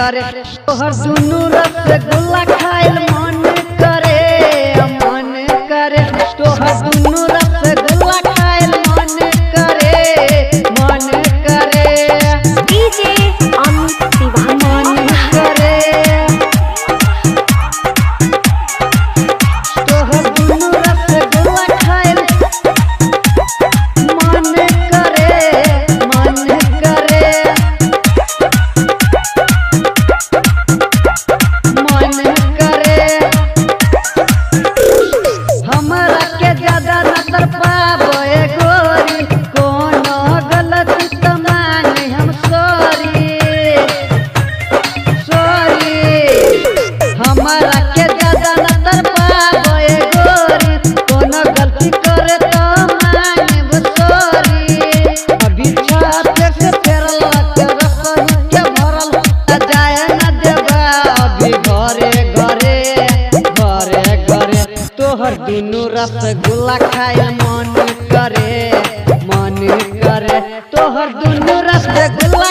करे तोहर दुनू रसगुल्ला खाइल मन करे तोहर दुनू रसगुल्ला खाइल मन करे डीजे अमित दीवाना मन करे तोहर दुनू रसगुल्ला खाइल मन करे हमरा के ज्यादा न तर पाबे गोरी कोनो गलती त मांगे हम सॉरी हमरा के ज्यादा न तर पाबे गोरी कोनो गलती करे त मांगे सॉरी अभी छाते से फेरल के रसही के भरल जाए न देबा अभी घरे तोहर दुनू रसगुल्ला खाइल मन करे तोहर दुनू रसगुल्ला